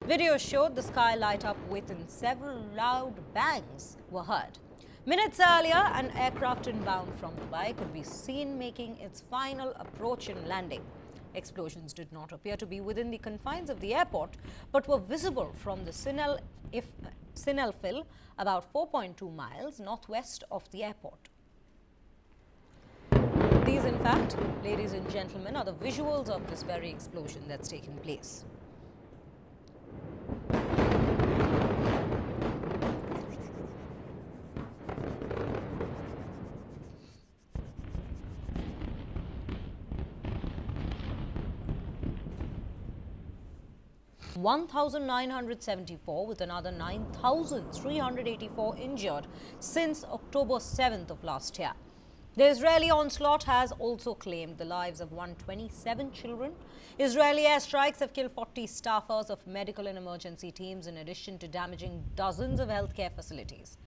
Videos showed the sky light up and several loud bangs were heard. Minutes earlier, an aircraft inbound from Dubai could be seen making its final approach and landing. Explosions did not appear to be within the confines of the airport, but were visible from the Sinelfil, about 4.2 miles northwest of the airport. These, in fact, ladies and gentlemen, are the visuals of this very explosion that's taken place. (1,974) with another 9,384 injured since October 7th of last year. The Israeli onslaught has also claimed the lives of 127 children. Israeli airstrikes have killed 40 staffers of medical and emergency teams in addition to damaging dozens of healthcare facilities.